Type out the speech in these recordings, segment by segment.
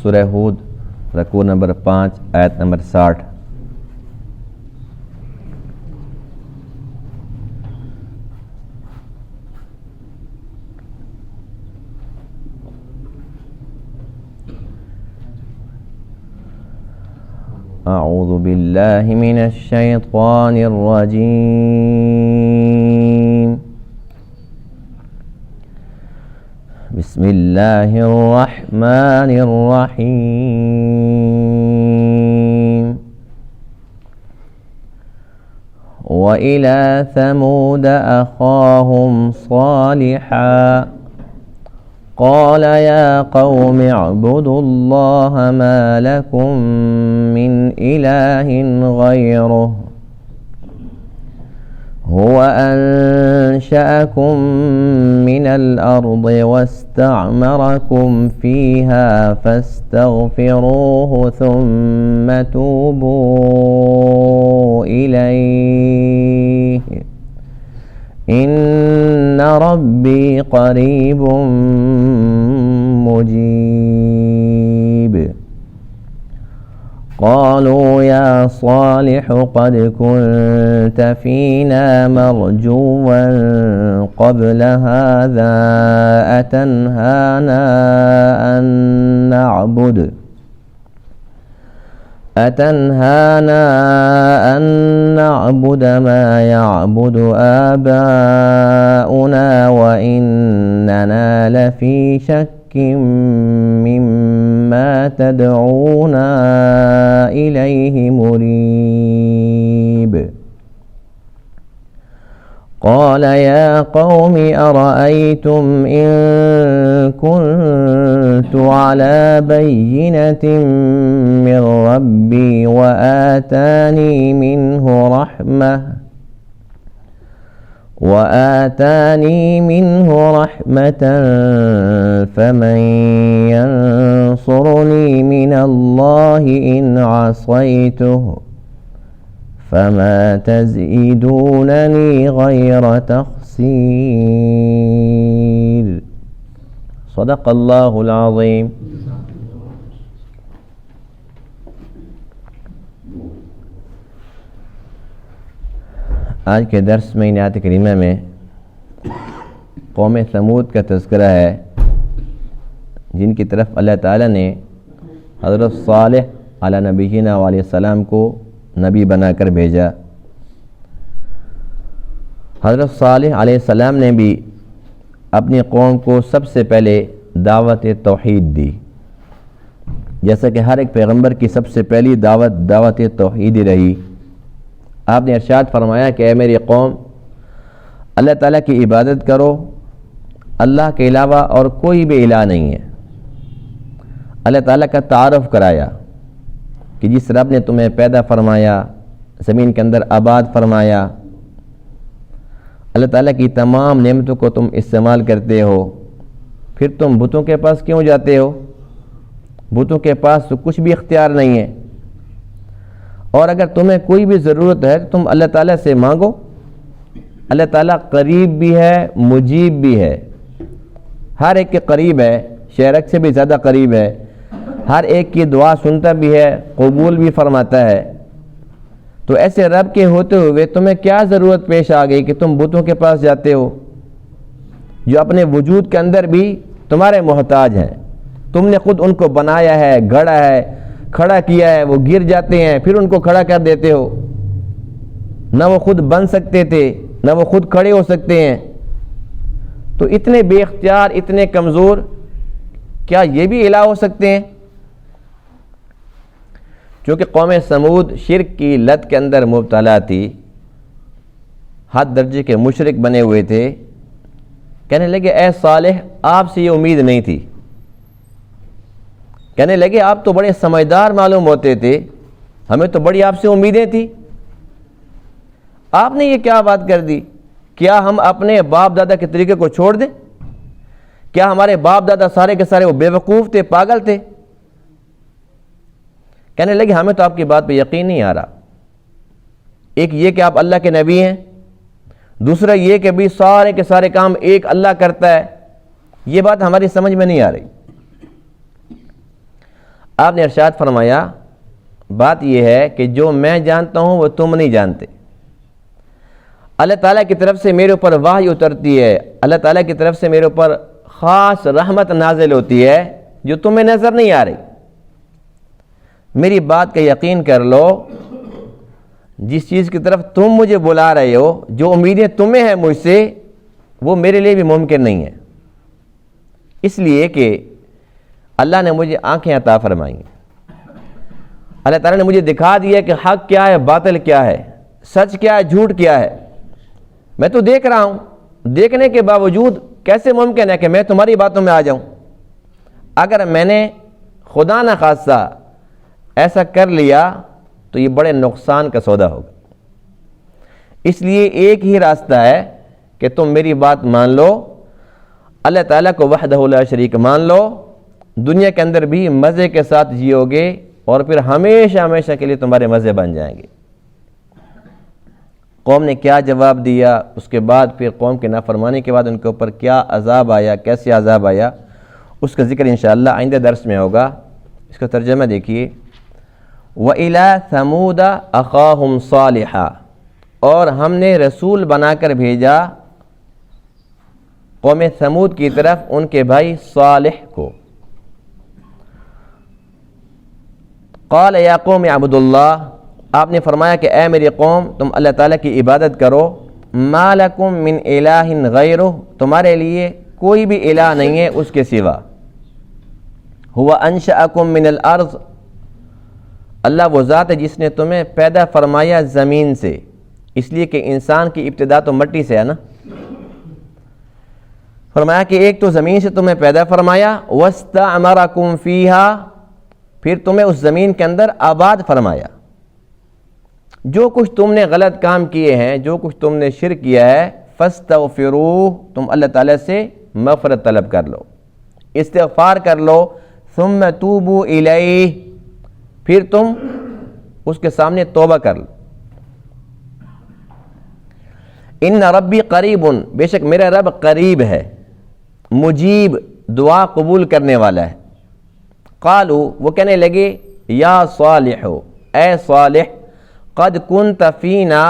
سورہ ہود رکوع نمبر 5 آیت نمبر 60۔ اعوذ باللہ من الشیطان الرجیم، بسم اللہ الرحمن الرحیم۔ وَإِلَى ثَمُودَ أَخَاهُمْ صَالِحًا قال يا قوم اعبدوا الله ما لكم من إله غيره هو أنشأكم من الأرض واستعمركم فيها فاستغفروه ثم توبوا إليه إن ربي قريب مجيب۔ قالوا يا صالح قد كنت فينا مرجوا قبل هذا أتنهانا أن نعبد ما يعبد آباؤنا وإننا لفي شك مما تدعونا إليه مريب۔ قال يا قوم أرأيتم إن كنت على بينة من ربي وآتاني منه رحمة فمن ينصرني من الله إن عصيته فما تزيدونني غير تخسير۔ صدق اللہ العظیم۔ آج کے درس میں آیت کریمہ میں قوم ثمود کا تذکرہ ہے، جن کی طرف اللہ تعالیٰ نے حضرت صالح علیہ نبینا علیہ السلام کو نبی بنا کر بھیجا۔ حضرت صالح علیہ السلام نے بھی اپنی قوم کو سب سے پہلے دعوت توحید دی، جیسا کہ ہر ایک پیغمبر کی سب سے پہلی دعوت توحید رہی۔ آپ نے ارشاد فرمایا کہ اے میری قوم، اللہ تعالیٰ کی عبادت کرو، اللہ کے علاوہ اور کوئی بھی الہ نہیں ہے۔ اللہ تعالیٰ کا تعارف کرایا کہ جس رب نے تمہیں پیدا فرمایا، زمین کے اندر آباد فرمایا، اللہ تعالیٰ کی تمام نعمتوں کو تم استعمال کرتے ہو، پھر تم بتوں کے پاس کیوں جاتے ہو؟ بتوں کے پاس تو کچھ بھی اختیار نہیں ہے، اور اگر تمہیں کوئی بھی ضرورت ہے تو تم اللہ تعالیٰ سے مانگو۔ اللہ تعالیٰ قریب بھی ہے، مجیب بھی ہے، ہر ایک کے قریب ہے، شرک سے بھی زیادہ قریب ہے، ہر ایک کی دعا سنتا بھی ہے، قبول بھی فرماتا ہے۔ تو ایسے رب کے ہوتے ہوئے تمہیں کیا ضرورت پیش آ گئی کہ تم بتوں کے پاس جاتے ہو، جو اپنے وجود کے اندر بھی تمہارے محتاج ہیں؟ تم نے خود ان کو بنایا ہے، گھڑا ہے، کھڑا کیا ہے، وہ گر جاتے ہیں، پھر ان کو کھڑا کر دیتے ہو۔ نہ وہ خود بن سکتے تھے، نہ وہ خود کھڑے ہو سکتے ہیں، تو اتنے بے اختیار، اتنے کمزور، کیا یہ بھی الہ ہو سکتے ہیں؟ چونکہ قوم ثمود شرک کی لت کے اندر مبتلا تھی، حد درجے کے مشرک بنے ہوئے تھے، کہنے لگے اے صالح، آپ سے یہ امید نہیں تھی۔ کہنے لگے آپ تو بڑے سمجھدار معلوم ہوتے تھے، ہمیں تو بڑی آپ سے امیدیں تھی، آپ نے یہ کیا بات کر دی؟ کیا ہم اپنے باپ دادا کے طریقے کو چھوڑ دیں؟ کیا ہمارے باپ دادا سارے کے سارے وہ بے وقوف تھے، پاگل تھے؟ کہنے لگے ہمیں تو آپ کی بات پہ یقین نہیں آ رہا۔ ایک یہ کہ آپ اللہ کے نبی ہیں، دوسرا یہ کہ بھی سارے کے سارے کام ایک اللہ کرتا ہے، یہ بات ہماری سمجھ میں نہیں آ رہی۔ آپ نے ارشاد فرمایا بات یہ ہے کہ جو میں جانتا ہوں وہ تم نہیں جانتے. اللہ تعالیٰ کی طرف سے میرے اوپر وحی اترتی ہے, اللہ تعالیٰ کی طرف سے میرے اوپر خاص رحمت نازل ہوتی ہے جو تمہیں نظر نہیں آ رہی. میری بات کا یقین کر لو, جس چیز کی طرف تم مجھے بلا رہے ہو, جو امیدیں تمہیں ہیں مجھ سے, وہ میرے لیے بھی ممکن نہیں ہے. اس لیے کہ اللہ نے مجھے آنکھیں عطا فرمائی ہیں, اللہ تعالیٰ نے مجھے دکھا دیا کہ حق کیا ہے, باطل کیا ہے, سچ کیا ہے, جھوٹ کیا ہے. میں تو دیکھ رہا ہوں, دیکھنے کے باوجود کیسے ممکن ہے کہ میں تمہاری باتوں میں آ جاؤں؟ اگر میں نے خدا نہ خواستہ ایسا کر لیا تو یہ بڑے نقصان کا سودا ہوگا. اس لیے ایک ہی راستہ ہے کہ تم میری بات مان لو, اللہ تعالیٰ کو وحدہ لا شریک مان لو, دنیا کے اندر بھی مزے کے ساتھ جیو گے اور پھر ہمیشہ ہمیشہ کے لیے تمہارے مزے بن جائیں گے. قوم نے کیا جواب دیا, اس کے بعد پھر قوم کے نافرمانی کے بعد ان کے اوپر کیا عذاب آیا, کیسے عذاب آیا, اس کا ذکر انشاءاللہ آئندہ درس میں ہوگا. اس کا ترجمہ دیکھیے. وَإِلَىٰ ثَمُودَ أَخَاهُمْ صَالِحًا, اور ہم نے رسول بنا کر بھیجا قوم ثمود کی طرف ان کے بھائی صالح کو. قال یا قوم اعبدوا اللہ, آپ نے فرمایا کہ اے میری قوم تم اللہ تعالیٰ کی عبادت کرو. ما لکم من الہ غیرہ, تمہارے لیے کوئی بھی الہ نہیں ہے اس کے سوا. هو انشأکم من الارض, اللہ وہ ذات ہے جس نے تمہیں پیدا فرمایا زمین سے, اس لیے کہ انسان کی ابتدا تو مٹی سے ہے نا. فرمایا کہ ایک تو زمین سے تمہیں پیدا فرمایا, واستعمرکم فیہا, پھر تمہیں اس زمین کے اندر آباد فرمایا. جو کچھ تم نے غلط کام کیے ہیں, جو کچھ تم نے شرک کیا ہے, فاستغفروہ, تم اللہ تعالیٰ سے مغفرت طلب کر لو, استغفار کر لو. ثم توبوا الیہ, پھر تم اس کے سامنے توبہ کر لو. ان ربی قریب, بے شک میرا رب قریب ہے, مجیب, دعا قبول کرنے والا ہے. قالوا, وہ کہنے لگے, یا صالح, اے صالح, قد کنت فینا,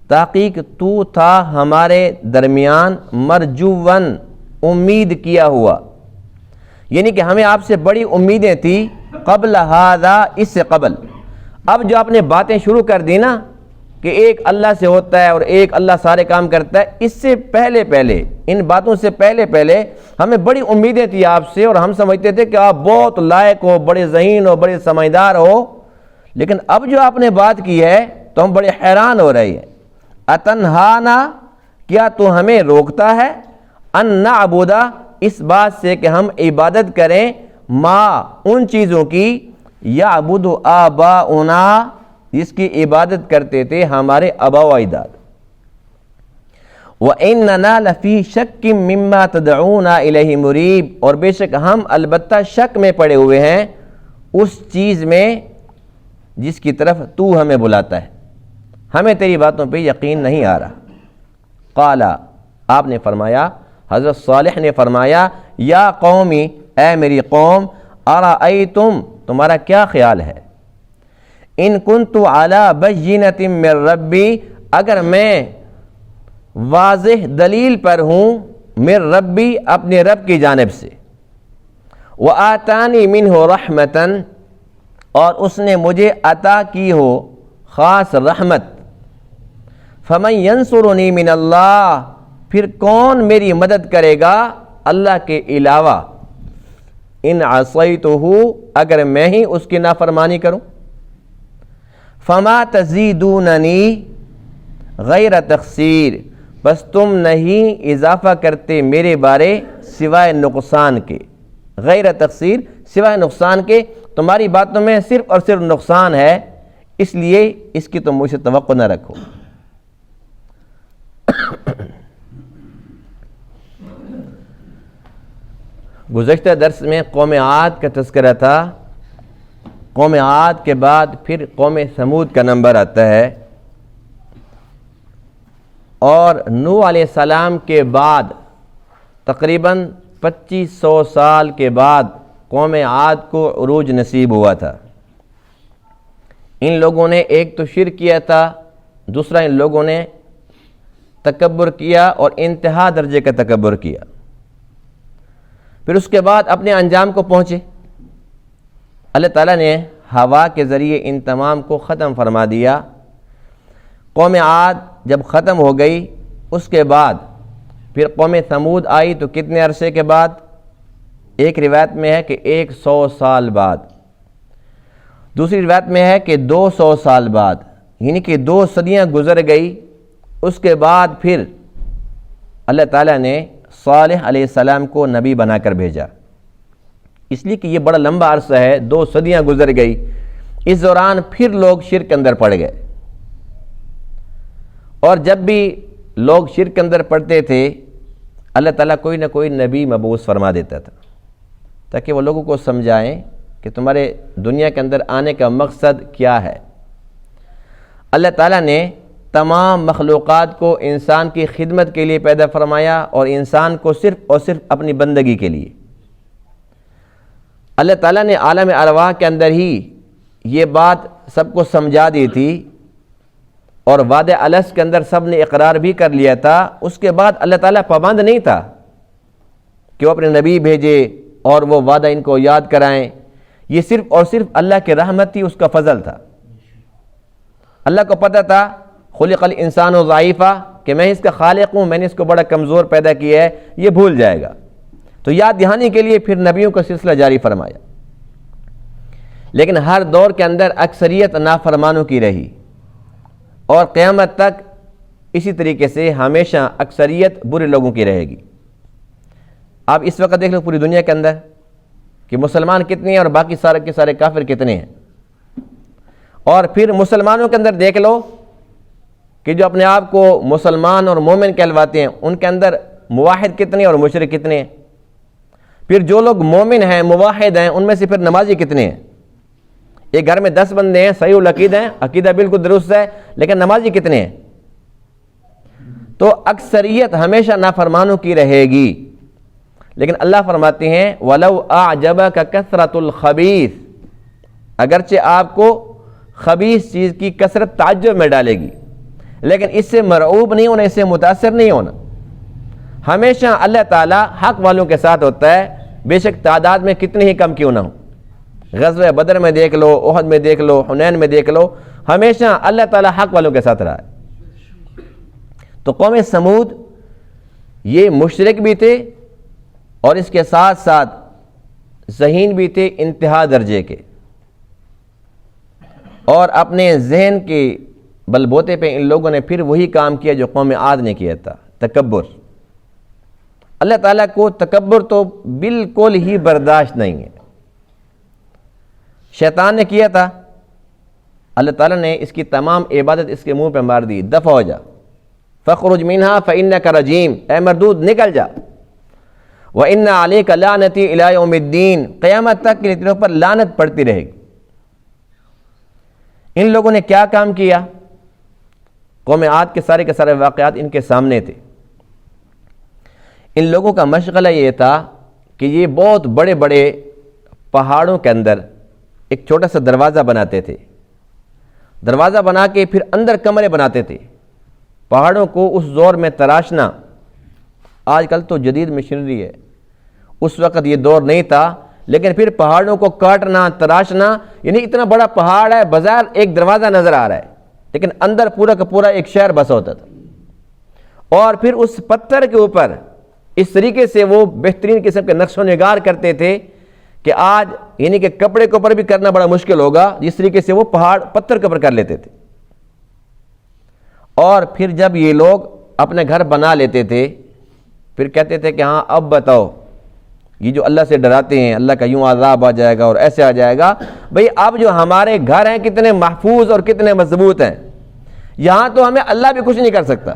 تحقیق تو تھا ہمارے درمیان, مرجون, امید کیا ہوا, یعنی کہ ہمیں آپ سے بڑی امیدیں تھی. قبل ھذا, اس سے قبل. اب جو آپ نے باتیں شروع کر دی نا کہ ایک اللہ سے ہوتا ہے اور ایک اللہ سارے کام کرتا ہے, اس سے پہلے پہلے, ان باتوں سے پہلے پہلے ہمیں بڑی امیدیں تھی آپ سے, اور ہم سمجھتے تھے کہ آپ بہت لائق ہو, بڑے ذہین ہو, بڑے سمجھدار ہو. لیکن اب جو آپ نے بات کی ہے تو ہم بڑے حیران ہو رہے ہیں. اتنہانا, کیا تو ہمیں روکتا ہے, ان نعبد, اس بات سے کہ ہم عبادت کریں, ما, ان چیزوں کی, یعبد آباؤنا, جس کی عبادت کرتے تھے ہمارے آبا و اجداد. وَإِنَّنَا لَفِي شَكٍّ مِّمَّا تَدْعُونَا إِلَيْهِ مُرِيبٍ, اور بے شک ہم البتہ شک میں پڑے ہوئے ہیں اس چیز میں جس کی طرف تو ہمیں بلاتا ہے, ہمیں تیری باتوں پہ یقین نہیں آ رہا. قالا, آپ نے فرمایا, حضرت صالح نے فرمایا, یا قومی, اے میری قوم, ارأیتم, تمہارا کیا خیال ہے, ان کنت علی بینۃ من ربی, اگر میں واضح دلیل پر ہوں, من ربی, اپنے رب کی جانب سے, وآتانی منہ رحمۃ, اور اس نے مجھے عطا کی ہو خاص رحمت, فمن ینصرنی من اللہ, پھر کون میری مدد کرے گا اللہ کے علاوہ, ان عصیتہ, اگر میں ہی اس کی نافرمانی کروں. فما تزیدوننی غیر تخسیر, بس تم نہیں اضافہ کرتے میرے بارے سوائے نقصان کے, غیر تخسیر, سوائے نقصان کے, تمہاری باتوں میں صرف اور صرف نقصان ہے, اس لیے اس کی تم مجھ سے توقع نہ رکھو. گزشتہ درس میں قوم عاد کا تذکرہ تھا. قوم عاد کے بعد پھر قوم ثمود کا نمبر آتا ہے, اور نوح علیہ السلام کے بعد تقریباً 2500 سال کے بعد قوم عاد کو عروج نصیب ہوا تھا۔ ان لوگوں نے ایک تو شرک کیا تھا، دوسرا ان لوگوں نے تکبر کیا اور انتہا درجے کا تکبر کیا۔ پھر اس کے بعد اپنے انجام کو پہنچے۔ اللہ تعالیٰ نے ہوا کے ذریعے ان تمام کو ختم فرما دیا۔ قوم عاد جب ختم ہو گئی، اس کے بعد پھر قوم ثمود آئی، تو کتنے عرصے کے بعد؟ ایک روایت میں ہے کہ 100 سال بعد، دوسری روایت میں ہے کہ 200 سال بعد، یعنی کہ 2 صدیاں گزر گئی۔ اس کے بعد پھر اللہ تعالیٰ نے صالح علیہ السلام کو نبی بنا کر بھیجا، اس لیے کہ یہ بڑا لمبا عرصہ ہے، 2 صدیاں گزر گئی۔ اس دوران پھر لوگ شرک کے اندر پڑ گئے، اور جب بھی لوگ شرک کے اندر پڑتے تھے، اللہ تعالیٰ کوئی نہ کوئی نبی مبعوث فرما دیتا تھا، تاکہ وہ لوگوں کو سمجھائیں کہ تمہارے دنیا کے اندر آنے کا مقصد کیا ہے۔ اللہ تعالیٰ نے تمام مخلوقات کو انسان کی خدمت کے لیے پیدا فرمایا، اور انسان کو صرف اور صرف اپنی بندگی کے لیے۔ اللہ تعالیٰ نے عالم ارواح کے اندر ہی یہ بات سب کو سمجھا دی تھی، اور وعدہ الست کے اندر سب نے اقرار بھی کر لیا تھا۔ اس کے بعد اللہ تعالیٰ پابند نہیں تھا کہ وہ اپنے نبی بھیجے اور وہ وعدہ ان کو یاد کرائیں۔ یہ صرف اور صرف اللہ کی رحمت تھی، اس کا فضل تھا۔ اللہ کو پتہ تھا خلق الانسان ضعیفا، کہ میں اس کا خالق ہوں، میں نے اس کو بڑا کمزور پیدا کیا ہے، یہ بھول جائے گا، تو یاد دہانی کے لیے پھر نبیوں کا سلسلہ جاری فرمایا۔ لیکن ہر دور کے اندر اکثریت نافرمانوں کی رہی، اور قیامت تک اسی طریقے سے ہمیشہ اکثریت برے لوگوں کی رہے گی۔ آپ اس وقت دیکھ لو پوری دنیا کے اندر کہ مسلمان کتنے ہیں اور باقی سارے کے سارے کافر کتنے ہیں، اور پھر مسلمانوں کے اندر دیکھ لو کہ جو اپنے آپ کو مسلمان اور مومن کہلواتے ہیں، ان کے اندر موحد کتنے اور مشرک کتنے ہیں۔ پھر جو لوگ مومن ہیں، موحد ہیں، ان میں سے پھر نمازی کتنے ہیں۔ ایک گھر میں 10 بندے ہیں، صحیح العقیدہ ہیں، عقیدہ بالکل درست ہے، لیکن نمازی کتنے ہیں؟ تو اکثریت ہمیشہ نافرمانوں کی رہے گی۔ لیکن اللہ فرماتے ہیں وَلَوْ أَعْجَبَكَ كَثْرَةُ الْخَبِيثِ، اگرچہ آپ کو خبیث چیز کی کثرت تعجب میں ڈالے گی، لیکن اس سے مرعوب نہیں ہونا، اس سے متاثر نہیں ہونا۔ ہمیشہ اللہ تعالیٰ حق والوں کے ساتھ ہوتا ہے، بے شک تعداد میں کتنے ہی کم کیوں نہ ہوں۔ غزوہ بدر میں دیکھ لو، احد میں دیکھ لو، حنین میں دیکھ لو، ہمیشہ اللہ تعالیٰ حق والوں کے ساتھ رہا ہے۔ تو قوم سمود یہ مشرک بھی تھے، اور اس کے ساتھ ساتھ ذہین بھی تھے انتہا درجے کے، اور اپنے ذہن کے بل بوتے پہ ان لوگوں نے پھر وہی کام کیا جو قوم عاد نے کیا تھا، تکبر۔ اللہ تعالیٰ کو تکبر تو بالکل ہی برداشت نہیں ہے۔ شیطان نے کیا تھا، اللہ تعالیٰ نے اس کی تمام عبادت اس کے منہ پہ مار دی، دفع ہو جا، فَخْرُجْ مِنْهَا فَإِنَّكَ رَجِيمٌ، اے مردود نکل جا، وَإِنَّ عَلَيْكَ لَعْنَتِي إِلَىٰ يَوْمِ الدِّينِ، قیامت تک کے لیے تیرے پر لعنت پڑتی رہے گی۔ ان لوگوں نے کیا کام کیا؟ قوم عاد کے سارے واقعات ان کے سامنے تھے۔ ان لوگوں کا مشغلہ یہ تھا کہ یہ بہت بڑے بڑے پہاڑوں کے اندر ایک چھوٹا سا دروازہ بناتے تھے، دروازہ بنا کے پھر اندر کمرے بناتے تھے۔ پہاڑوں کو اس دور میں تراشنا، آج کل تو جدید مشینری ہے، اس وقت یہ دور نہیں تھا، لیکن پھر پہاڑوں کو کاٹنا، تراشنا، یعنی اتنا بڑا پہاڑ ہے، بظاہر ایک دروازہ نظر آ رہا ہے، لیکن اندر پورا کا پورا ایک شہر بسا ہوتا تھا۔ اور پھر اس پتھر کے اوپر اس طریقے سے وہ بہترین قسم کے نقش و نگار کرتے تھے کہ آج یعنی کہ کپڑے کے اوپر بھی کرنا بڑا مشکل ہوگا، جس طریقے سے وہ پہاڑ پتھر کے اوپر کر لیتے تھے۔ اور پھر جب یہ لوگ اپنے گھر بنا لیتے تھے، پھر کہتے تھے کہ ہاں اب بتاؤ، یہ جو اللہ سے ڈراتے ہیں اللہ کا یوں عذاب آ جائے گا اور ایسے آ جائے گا، بھئی اب جو ہمارے گھر ہیں کتنے محفوظ اور کتنے مضبوط ہیں، یہاں تو ہمیں اللہ بھی کچھ نہیں کر سکتا۔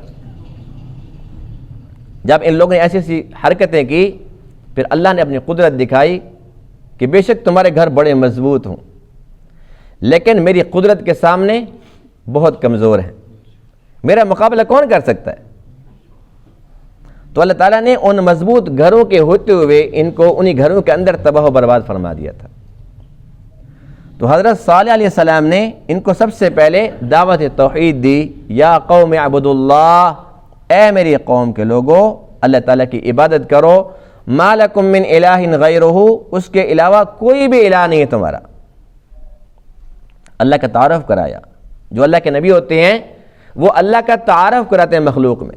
جب ان لوگوں نے ایسی ایسی حرکتیں کی، پھر اللہ نے اپنی قدرت دکھائی کہ بے شک تمہارے گھر بڑے مضبوط ہوں، لیکن میری قدرت کے سامنے بہت کمزور ہیں، میرا مقابلہ کون کر سکتا ہے؟ تو اللہ تعالیٰ نے ان مضبوط گھروں کے ہوتے ہوئے ان کو انہی گھروں کے اندر تباہ و برباد فرما دیا تھا۔ تو حضرت صالح علیہ السلام نے ان کو سب سے پہلے دعوت توحید دی، یا قوم اعبدوا اللہ، اے میری قوم کے لوگوں اللہ تعالیٰ کی عبادت کرو، ما لکم من الہ غیرہ، اس کے علاوہ کوئی بھی الہ نہیں ہے تمہارا۔ اللہ کا تعارف کرایا، جو اللہ کے نبی ہوتے ہیں وہ اللہ کا تعارف کراتے ہیں مخلوق میں۔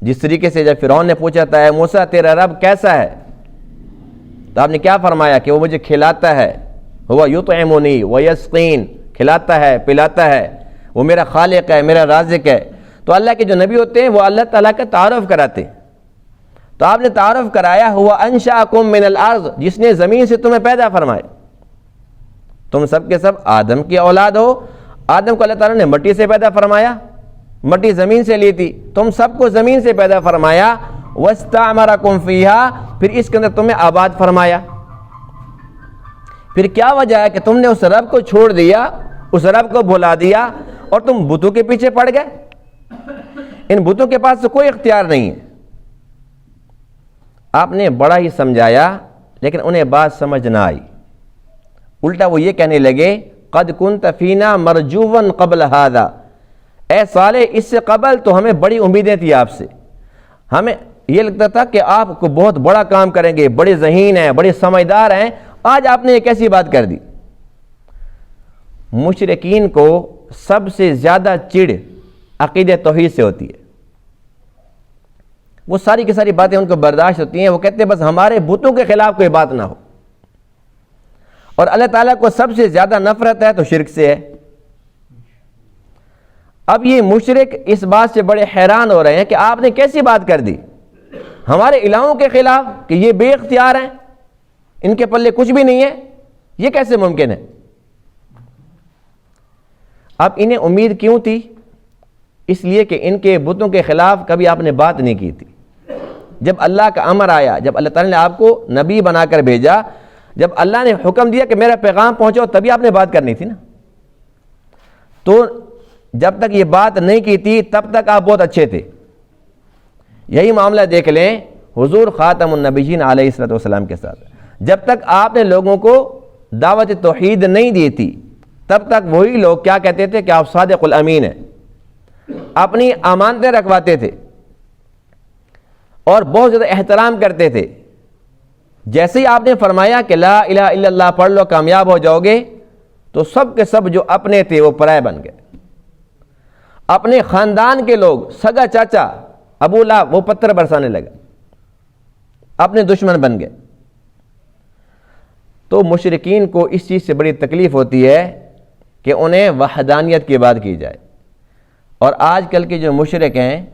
جس طریقے سے جب فرعون نے پوچھا تھا اے موسیٰ تیرا رب کیسا ہے، تو آپ نے کیا فرمایا کہ وہ مجھے کھلاتا ہے، ہوا یطعمنی ویسقین، کھلاتا ہے پلاتا ہے، وہ میرا خالق ہے میرا رازق ہے۔ تو اللہ کے جو نبی ہوتے ہیں وہ اللہ تعالیٰ کا تعارف کراتے ہیں۔ تو آپ نے تعارف کرایا ہوا انشأکم من الارض، جس نے زمین سے تمہیں پیدا فرمایا۔ تم سب کے سب آدم کی اولاد ہو، آدم کو اللہ تعالیٰ نے مٹی سے پیدا فرمایا، مٹی زمین سے لی تھی، تم سب کو زمین سے پیدا فرمایا، واستعمرکم فیہا، پھر اس کے اندر تمہیں آباد فرمایا۔ پھر کیا وجہ ہے کہ تم نے اس رب کو چھوڑ دیا، اس رب کو بھلا دیا اور تم بتوں کے پیچھے پڑ گئے؟ ان بتوں کے پاس تو کوئی اختیار نہیں ہے۔ آپ نے بڑا ہی سمجھایا لیکن انہیں بات سمجھ نہ آئی، الٹا وہ یہ کہنے لگے قد کنت فینا مرجوا قبل ھذا، اے صالح اس سے قبل تو ہمیں بڑی امیدیں تھی آپ سے، ہمیں یہ لگتا تھا کہ آپ کو بہت بڑا کام کریں گے، بڑے ذہین ہیں بڑے سمجھدار ہیں، آج آپ نے ایک ایسی بات کر دی۔ مشرکین کو سب سے زیادہ چڑ عقیدہ توحید سے ہوتی ہے، وہ ساری کی ساری باتیں ان کو برداشت ہوتی ہیں، وہ کہتے ہیں بس ہمارے بتوں کے خلاف کوئی بات نہ ہو۔ اور اللہ تعالیٰ کو سب سے زیادہ نفرت ہے تو شرک سے ہے۔ اب یہ مشرک اس بات سے بڑے حیران ہو رہے ہیں کہ آپ نے کیسی بات کر دی ہمارے الہوں کے خلاف کہ یہ بے اختیار ہیں، ان کے پلے کچھ بھی نہیں ہے، یہ کیسے ممکن ہے؟ اب انہیں امید کیوں تھی؟ اس لیے کہ ان کے بتوں کے خلاف کبھی آپ نے بات نہیں کی تھی۔ جب اللہ کا امر آیا، جب اللہ تعالیٰ نے آپ کو نبی بنا کر بھیجا، جب اللہ نے حکم دیا کہ میرا پیغام پہنچاؤ، تبھی آپ نے بات کرنی تھی نا۔ تو جب تک یہ بات نہیں کی تھی تب تک آپ بہت اچھے تھے۔ یہی معاملہ دیکھ لیں حضور خاتم النبیین علیہ الصلوۃ والسلام کے ساتھ، جب تک آپ نے لوگوں کو دعوت توحید نہیں دی تھی تب تک وہی لوگ کیا کہتے تھے کہ آپ صادق الامین ہیں، اپنی امانتیں رکھواتے تھے اور بہت زیادہ احترام کرتے تھے۔ جیسے ہی آپ نے فرمایا کہ لا الہ الا اللہ پڑھ لو کامیاب ہو جاؤ گے، تو سب کے سب جو اپنے تھے وہ پرائے بن گئے۔ اپنے خاندان کے لوگ، سگا چاچا ابو لہب، وہ پتھر برسانے لگے، اپنے دشمن بن گئے۔ تو مشرکین کو اس چیز سے بڑی تکلیف ہوتی ہے کہ انہیں وحدانیت کی بات کی جائے، اور آج کل کے جو مشرک ہیں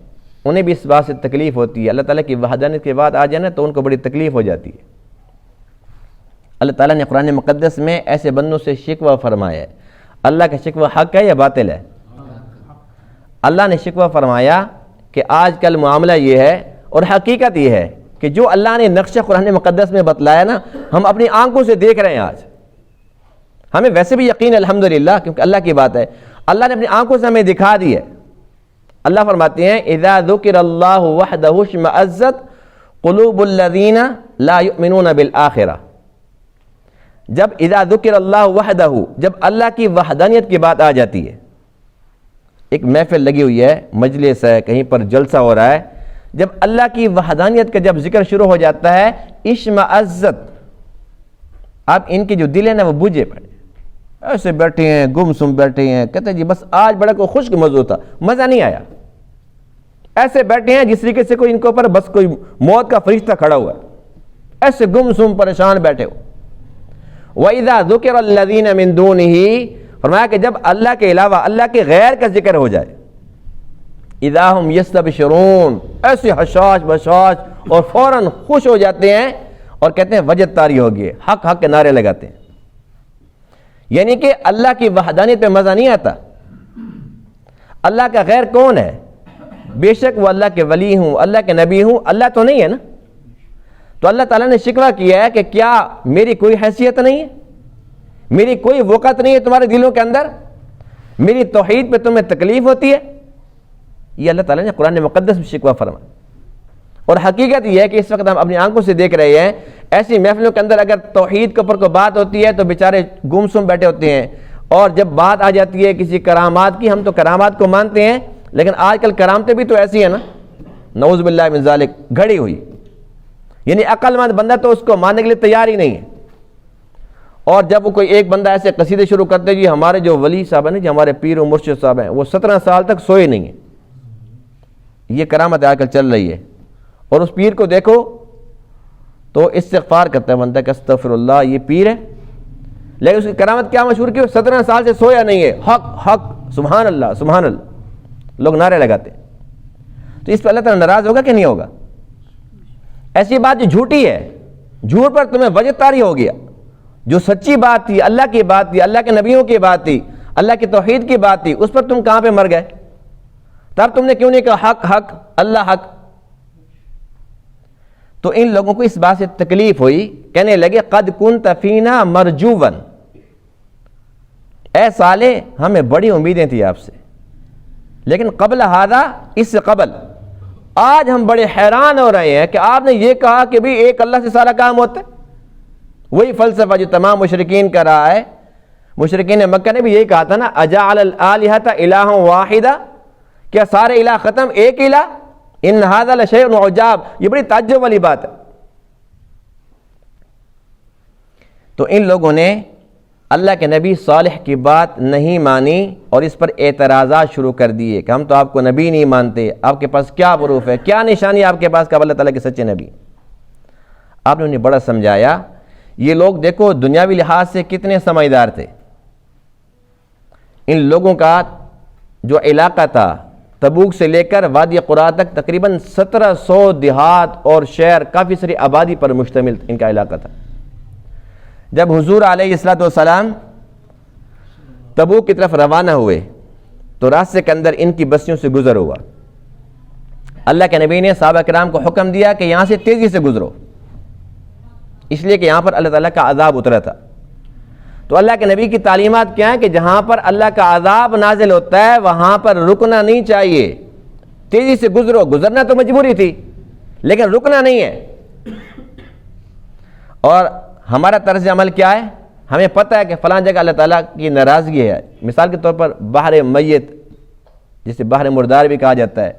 انہیں بھی اس بات سے تکلیف ہوتی ہے، اللہ تعالیٰ کی وحدانیت کی بات آ جائے نا تو ان کو بڑی تکلیف ہو جاتی ہے۔ اللہ تعالیٰ نے قرآن مقدس میں ایسے بندوں سے شکوہ فرمایا ہے۔ اللہ کا شکوہ حق ہے یا باطل ہے؟ اللہ نے شکوہ فرمایا کہ آج کل معاملہ یہ ہے، اور حقیقت یہ ہے کہ جو اللہ نے نقشہ قرآن مقدس میں بتلایا نا، ہم اپنی آنکھوں سے دیکھ رہے ہیں آج۔ ہمیں ویسے بھی یقین الحمدللہ، کیونکہ اللہ کی بات ہے، اللہ نے اپنی آنکھوں سے ہمیں دکھا دی ہے۔ اللہ فرماتے ہیں اذا ذکر اللہ وحدہ اشمئزت قلوب الذین لا یؤمنون بالآخرہ، جب اذا ذکر اللہ وحدہ، جب اللہ کی وحدانیت کی بات آ جاتی ہے، ایک محفل لگی ہوئی ہے، مجلس ہے، کہیں پر جلسہ ہو رہا ہے، جب اللہ کی وحدانیت کا جب ذکر شروع ہو جاتا ہے، اشمئزت، اب ان کے جو دل ہے نا وہ بجھے پڑے، ایسے بیٹھے ہیں گم سم بیٹھے ہیں، کہتے ہیں جی بس آج بڑا کوئی خشک موضوع تھا، مزہ نہیں آیا۔ ایسے بیٹھے ہیں جس طریقے سے کوئی ان کے اوپر بس کوئی موت کا فرشتہ کھڑا ہوا ہے، ایسے گم سم پریشان بیٹھے ہو۔ وَإِذَا ذُكِرَ الَّذِينَ مِن دُونِهِ، فرمایا کہ جب اللہ کے علاوہ اللہ کے غیر کا ذکر ہو جائے، اِذَا هُمْ يَسْتَبْشِرُونَ، ایسے حشاش بشاش اور فوراً خوش ہو جاتے ہیں اور کہتے ہیں وجد طاری ہو گئی، حق حق کے نعرے لگاتے ہیں۔ یعنی کہ اللہ کی وحدانیت پہ مزہ نہیں آتا۔ اللہ کا غیر کون ہے؟ بے شک وہ اللہ کے ولی ہوں، اللہ کے نبی ہوں، اللہ تو نہیں ہے نا۔ تو اللہ تعالیٰ نے شکوہ کیا ہے کہ کیا میری کوئی حیثیت نہیں ہے، میری کوئی وقت نہیں ہے تمہارے دلوں کے اندر، میری توحید پہ تمہیں تکلیف ہوتی ہے؟ یہ اللہ تعالیٰ نے قرآن مقدس میں شکوہ فرمایا۔ اور حقیقت یہ ہے کہ اس وقت ہم اپنی آنکھوں سے دیکھ رہے ہیں ایسی محفلوں کے اندر اگر توحید کے اوپر کوئی بات ہوتی ہے تو بیچارے گم سم بیٹھے ہوتے ہیں، اور جب بات آ جاتی ہے کسی کرامات کی، ہم تو کرامات کو مانتے ہیں لیکن آج کل کرامتیں بھی تو ایسی ہیں نا، نعوذ باللہ من ذالک، گھڑی ہوئی، یعنی عقل مند بندہ تو اس کو ماننے کے لیے تیار ہی نہیں ہے۔ اور جب وہ کوئی ایک بندہ ایسے قصیدے شروع کرتے جی ہمارے جو ولی صاحب ہیں، جو ہمارے پیر و مرشد صاحب ہیں، وہ 17 سال تک سوئے نہیں ہیں، یہ کرامت آج کل چل رہی ہے۔ اور اس پیر کو دیکھو تو استغفار کرتا ہے بندہ کہ استغفر اللہ، یہ پیر ہے، لیکن اس کی کرامت کیا مشہور کی؟ 17 سال سے سویا نہیں ہے، حق حق، سبحان اللہ سبحان اللہ، لوگ نعرے لگاتے ہیں۔ تو اس پہ اللہ تعالیٰ ناراض ہوگا کہ نہیں ہوگا؟ ایسی بات جو جھوٹی ہے، جھوٹ پر تمہیں وجہ طاری ہو گیا، جو سچی بات تھی، اللہ کی بات تھی، اللہ کے نبیوں کی بات تھی، اللہ کی توحید کی بات تھی، اس پر تم کہاں پہ مر گئے؟ تب تم نے کیوں نہیں کہا حق حق، اللہ حق؟ تو ان لوگوں کو اس بات سے تکلیف ہوئی، کہنے لگے قد کنت فینا مرجوا، اے صالح ہمیں بڑی امیدیں تھی آپ سے، لیکن قبل ھذا، اس سے قبل آج ہم بڑے حیران ہو رہے ہیں کہ آپ نے یہ کہا کہ بھی ایک اللہ سے سارا کام ہوتا ہے۔ وہی فلسفہ جو تمام مشرکین کا رہا ہے، مشرکین مکہ نے بھی یہی کہا تھا نا، اجعل الآلہۃ الہا واحدا، کیا سارے الہ ختم، ایک الہ؟ ان ھذا لشیء عجاب، یہ بڑی تعجب والی بات ہے۔ تو ان لوگوں نے اللہ کے نبی صالح کی بات نہیں مانی اور اس پر اعتراضات شروع کر دیے کہ ہم تو آپ کو نبی نہیں مانتے، آپ کے پاس کیا پروف ہے، کیا نشانی آپ کے پاس کہ اللہ تعالیٰ کے سچے نبی؟ آپ نے انہیں بڑا سمجھایا۔ یہ لوگ دیکھو دنیاوی لحاظ سے کتنے سمجھدار تھے۔ ان لوگوں کا جو علاقہ تھا تبوک سے لے کر وادی قرا تک تقریباً 1700 دیہات اور شہر، کافی ساری آبادی پر مشتمل ان کا علاقہ تھا۔ جب حضور علیہ الصلوۃ والسلام تبوک کی طرف روانہ ہوئے تو راستے کے اندر ان کی بستیوں سے گزر ہوا۔ اللہ کے نبی نے صحابہ کرام کو حکم دیا کہ یہاں سے تیزی سے گزرو، اس لیے کہ یہاں پر اللہ تعالیٰ کا عذاب اترا تھا۔ تو اللہ کے نبی کی تعلیمات کیا ہیں کہ جہاں پر اللہ کا عذاب نازل ہوتا ہے وہاں پر رکنا نہیں چاہیے، تیزی سے گزرو۔ گزرنا تو مجبوری تھی لیکن رکنا نہیں ہے۔ اور ہمارا طرز عمل کیا ہے؟ ہمیں پتہ ہے کہ فلاں جگہ اللہ تعالیٰ کی ناراضگی ہے، مثال کے طور پر بحر میت، جسے بحر مردار بھی کہا جاتا ہے،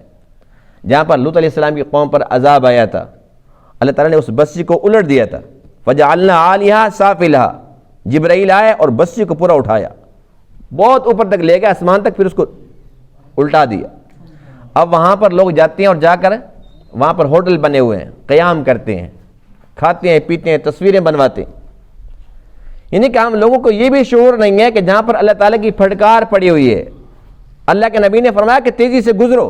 جہاں پر لوط علیہ السلام کی قوم پر عذاب آیا تھا، اللہ تعالیٰ نے اس بستی کو الٹ دیا تھا۔ فجعلنا عالیہا سافلہا، جبرائیل آئے اور بستی کو پورا اٹھایا، بہت اوپر تک لے گیا، آسمان تک، پھر اس کو الٹا دیا۔ اب وہاں پر لوگ جاتے ہیں اور جا کر وہاں پر ہوٹل بنے ہوئے ہیں، قیام کرتے ہیں، کھاتے ہیں پیتے ہیں، تصویریں بنواتے ہیں۔ یعنی کہ ہم لوگوں کو یہ بھی شعور نہیں ہے کہ جہاں پر اللہ تعالیٰ کی پھٹکار پڑی ہوئی ہے، اللہ کے نبی نے فرمایا کہ تیزی سے گزرو،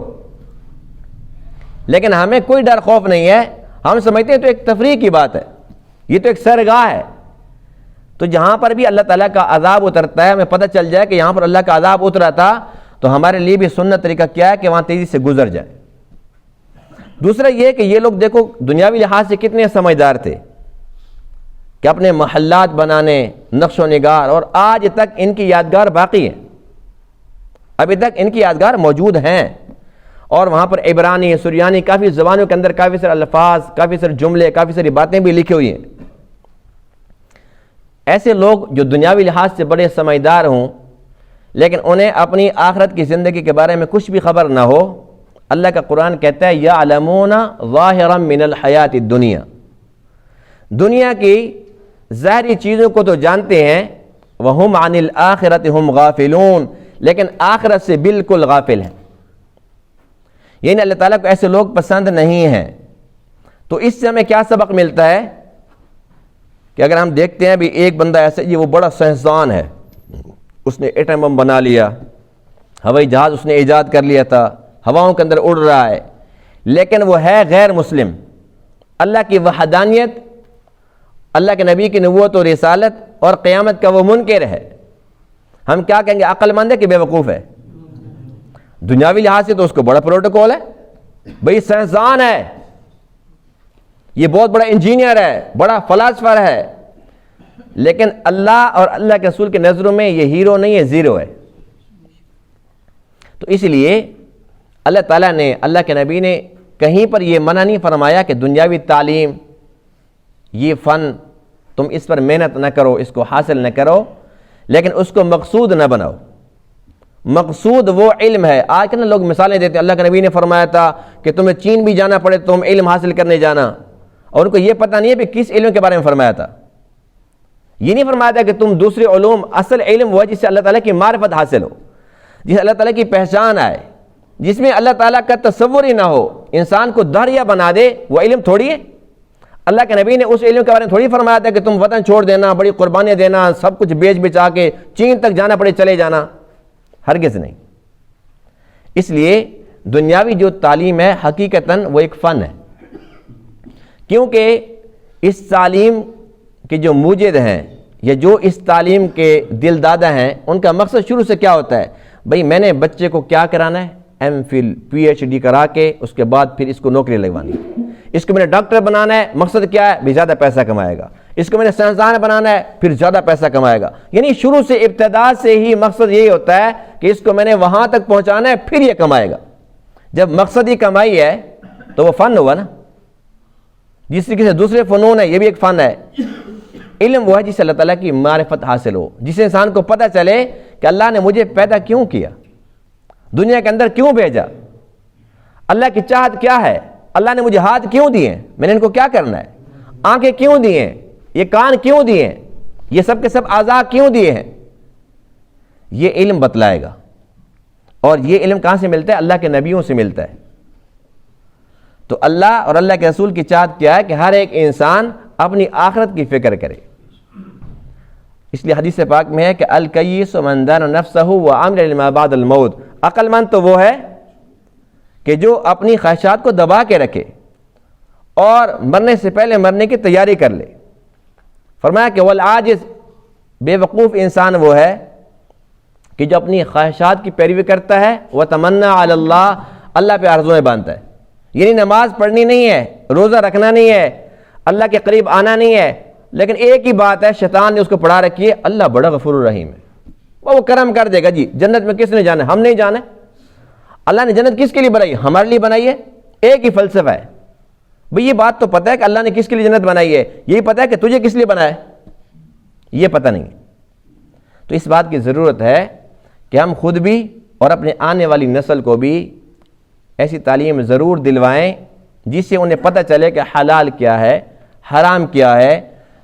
لیکن ہمیں کوئی ڈر خوف نہیں ہے۔ ہم سمجھتے ہیں تو ایک تفریح کی بات ہے، یہ تو ایک سرگاہ ہے۔ تو جہاں پر بھی اللہ تعالیٰ کا عذاب اترتا ہے، ہمیں پتہ چل جائے کہ یہاں پر اللہ کا عذاب اترا تھا، تو ہمارے لیے بھی سنت طریقہ کیا ہے کہ وہاں تیزی سے گزر جائے۔ دوسرا یہ کہ یہ لوگ دیکھو دنیاوی لحاظ سے کتنے سمجھدار تھے کہ اپنے محلات بنانے، نقش و نگار، اور آج تک ان کی یادگار باقی ہے، ابھی تک ان کی یادگار موجود ہیں، اور وہاں پر عبرانی، سریانی، کافی زبانوں کے اندر کافی سارے الفاظ، کافی سارے جملے، کافی ساری باتیں بھی لکھی ہوئی ہیں۔ ایسے لوگ جو دنیاوی لحاظ سے بڑے سمجھدار ہوں لیکن انہیں اپنی آخرت کی زندگی کے بارے میں کچھ بھی خبر نہ ہو، اللہ کا قرآن کہتا ہے یعلمون ظاہرا من الحیات الدنیا، دنیا کی ظاہری چیزوں کو تو جانتے ہیں، وہم عن الآخرۃ ہم غافلون، لیکن آخرت سے بالکل غافل ہیں۔ یعنی اللہ تعالیٰ کو ایسے لوگ پسند نہیں ہیں۔ تو اس سے ہمیں کیا سبق ملتا ہے کہ اگر ہم دیکھتے ہیں بھی ایک بندہ ایسے یہ وہ بڑا سائنسدان ہے، اس نے ایٹم بم بنا لیا، ہوائی جہاز اس نے ایجاد کر لیا تھا، ہواؤں کے اندر اڑ رہا ہے، لیکن وہ ہے غیر مسلم، اللہ کی وحدانیت، اللہ کے نبی کی نبوت و رسالت اور قیامت کا وہ منکر ہے، ہم کیا کہیں گے؟ عقل مند ہے کہ بے وقوف ہے؟ دنیاوی لحاظ سے تو اس کو بڑا پروٹوکول ہے، بھئی سائنسدان ہے، یہ بہت بڑا انجینئر ہے، بڑا فلاسفر ہے، لیکن اللہ اور اللہ کے رسول کے نظروں میں یہ ہیرو نہیں ہے، زیرو ہے۔ تو اس لیے اللہ تعالیٰ نے، اللہ کے نبی نے کہیں پر یہ منع نہیں فرمایا کہ دنیاوی تعلیم، یہ فن تم اس پر محنت نہ کرو، اس کو حاصل نہ کرو، لیکن اس کو مقصود نہ بناؤ۔ مقصود وہ علم ہے۔ آج کل لوگ مثالیں دیتے ہیں، اللہ کے نبی نے فرمایا تھا کہ تمہیں چین بھی جانا پڑے تم علم حاصل کرنے جانا، اور ان کو یہ پتہ نہیں ہے کہ کس علم کے بارے میں فرمایا تھا۔ یہ نہیں فرمایا تھا کہ تم دوسرے علوم، اصل علم وہ ہے جس سے اللہ تعالیٰ کی معرفت حاصل ہو، جس سے اللہ تعالیٰ کی پہچان آئے، جس میں اللہ تعالیٰ کا تصور ہی نہ ہو، انسان کو داڑیا بنا دے، وہ علم تھوڑی ہے۔ اللہ کے نبی نے اس علم کے بارے میں تھوڑی فرمایا تھا کہ تم وطن چھوڑ دینا، بڑی قربانیاں دینا، سب کچھ بیچ بچا کے چین تک جانا پڑے چلے جانا، ہرگز نہیں۔ اس لیے دنیاوی جو تعلیم ہے حقیقتاً وہ ایک فن ہے، کیونکہ اس تعلیم کے جو موجد ہیں یا جو اس تعلیم کے دل دادا ہیں، ان کا مقصد شروع سے کیا ہوتا ہے؟ بھئی میں نے بچے کو کیا کرانا ہے؟ M Phil P H D کرا کے اس کے بعد پھر اس کو نوکری لگوانی ہے۔ اس کو میں نے ڈاکٹر بنانا ہے، مقصد کیا ہے؟ بھی زیادہ پیسہ کمائے گا۔ اس کو میں نے سائنسدان بنانا ہے، پھر زیادہ پیسہ کمائے گا۔ یعنی شروع سے ابتدا سے ہی مقصد یہی ہوتا ہے کہ اس کو میں نے وہاں تک پہنچانا ہے، پھر یہ کمائے گا۔ جب مقصد ہی کمائی ہے تو وہ فن ہوا نا۔ جس طریقے سے دوسرے فنون ہے، یہ بھی ایک فن ہے۔ علم وہ ہے جس سے اللہ تعالیٰ کی معرفت حاصل ہو، جس انسان کو پتہ چلے کہ اللہ نے مجھے پیدا کیوں کیا، دنیا کے اندر کیوں بھیجا، اللہ کی چاہت کیا ہے، اللہ نے مجھے ہاتھ کیوں دیے ہیں، میں نے ان کو کیا کرنا ہے، آنکھیں کیوں دیے ہیں، یہ کان کیوں دیے ہیں، یہ سب کے سب اعضاء کیوں دیے ہیں، یہ علم بتلائے گا۔ اور یہ علم کہاں سے ملتا ہے؟ اللہ کے نبیوں سے ملتا ہے۔ تو اللہ اور اللہ کے رسول کی چاہت کیا ہے کہ ہر ایک انسان اپنی آخرت کی فکر کرے۔ اس لیے حدیث پاک میں ہے کہ الکیس من دان نفسہ وعمل لما بعد الموت، عقل مند تو وہ ہے کہ جو اپنی خواہشات کو دبا کے رکھے اور مرنے سے پہلے مرنے کی تیاری کر لے۔ فرمایا کہ والعاجز، بے وقوف انسان وہ ہے کہ جو اپنی خواہشات کی پیروی کرتا ہے، وتمنا علی اللہ، اللہ پہ آرزویں باندھتا ہے۔ یعنی نماز پڑھنی نہیں ہے، روزہ رکھنا نہیں ہے، اللہ کے قریب آنا نہیں ہے، لیکن ایک ہی بات ہے، شیطان نے اس کو پڑھا رکھی ہے، اللہ بڑا غفور الرحیم ہے، وہ کرم کر دے گا۔ جی جنت میں کس نے جانا ہے؟ ہم نہیں جانا۔ اللہ نے جنت کس کے لیے بنائی؟ ہمارے لیے بنائی ہے۔ ایک ہی فلسفہ ہے بھئی، یہ بات تو پتہ ہے کہ اللہ نے کس کے لیے جنت بنائی ہے، یہی پتہ ہے کہ تجھے کس لیے بنایا ہے، یہ پتہ نہیں۔ تو اس بات کی ضرورت ہے کہ ہم خود بھی اور اپنے آنے والی نسل کو بھی ایسی تعلیم ضرور دلوائیں جس سے انہیں پتہ چلے کہ حلال کیا ہے، حرام کیا ہے،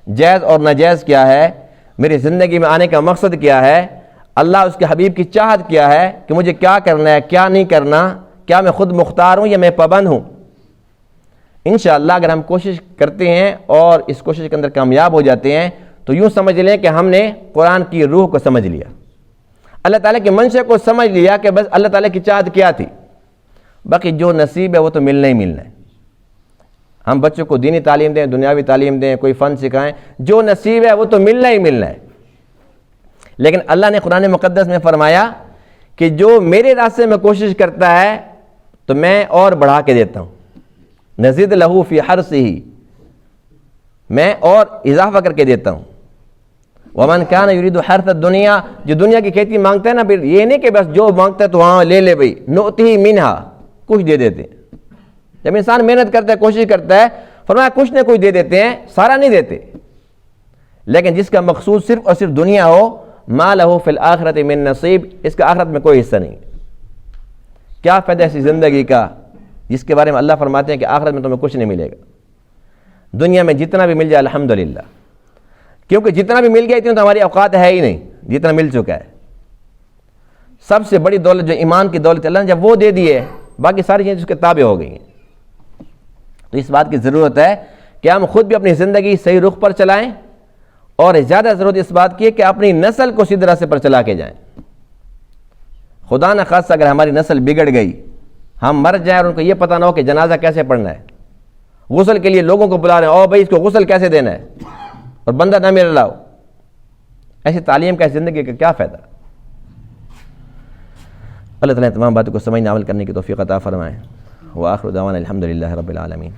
جائز اور ناجائز کیا ہے، میری زندگی میں آنے کا مقصد کیا ہے، اللہ اس کے حبیب کی چاہت کیا ہے کہ مجھے کیا کرنا ہے، کیا نہیں کرنا، کیا میں خود مختار ہوں یا میں پابند ہوں۔ انشاءاللہ اگر ہم کوشش کرتے ہیں اور اس کوشش کے اندر کامیاب ہو جاتے ہیں تو یوں سمجھ لیں کہ ہم نے قرآن کی روح کو سمجھ لیا، اللہ تعالیٰ کی منشا کو سمجھ لیا کہ بس اللہ تعالیٰ کی چاہت کیا تھی، باقی جو نصیب ہے وہ تو ملنا ہی ملنا ہے۔ ہم بچوں کو دینی تعلیم دیں، دنیاوی تعلیم دیں، کوئی فن سکھائیں، جو نصیب ہے وہ تو ملنا ہی ملنا ہے۔ لیکن اللہ نے قرآن مقدس میں فرمایا کہ جو میرے راستے میں کوشش کرتا ہے تو میں اور بڑھا کے دیتا ہوں، نزید لہو فی حرثہ، میں اور اضافہ کر کے دیتا ہوں۔ ومن کان یرید حرث الدنیا، جو دنیا کی کھیتی مانگتا ہے نا، پھر یہ نہیں کہ بس جو مانگتا ہے تو وہاں لے لے بھائی، نؤتیہ منہا، کچھ دے دیتے ہیں۔ جب انسان محنت کرتا ہے، کوشش کرتا ہے، فرمایا کچھ نہ کچھ دے دیتے ہیں، سارا نہیں دیتے۔ لیکن جس کا مقصود صرف اور صرف دنیا ہو، ما لہ فی الآخرۃ من نصیب، اس کا آخرت میں کوئی حصہ نہیں۔ کیا فائدہ ایسی زندگی کا جس کے بارے میں اللہ فرماتے ہیں کہ آخرت میں تمہیں کچھ نہیں ملے گا، دنیا میں جتنا بھی مل جائے الحمدللہ، کیونکہ جتنا بھی مل گیا اتنا تو ہماری اوقات ہے ہی نہیں، جتنا مل چکا ہے۔ سب سے بڑی دولت جو ایمان کی دولت اللہ نے جب وہ دے دی ہے، باقی ساری چیزیں اس کے تابع ہو گئی ہیں۔ تو اس بات کی ضرورت ہے کہ ہم خود بھی اپنی زندگی صحیح رخ پر چلائیں، اور زیادہ ضرورت اس بات کی ہے کہ اپنی نسل کو سیدھے راستے پر چلا کے جائیں۔ خدا نہ خاصہ اگر ہماری نسل بگڑ گئی، ہم مر جائیں اور ان کو یہ پتہ نہ ہو کہ جنازہ کیسے پڑھنا ہے، غسل کے لیے لوگوں کو بلا رہے ہیں، او بھائی اس کو غسل کیسے دینا ہے، اور بندہ نہ مل رہا ہو، ایسی تعلیم کا زندگی کا کیا فائدہ؟ اللہ تعالیٰ تمام باتوں کو سمجھنے عمل کرنے کی توفیق عطا فرمائے۔ وآخر دعوانا الحمدللہ رب العالمین۔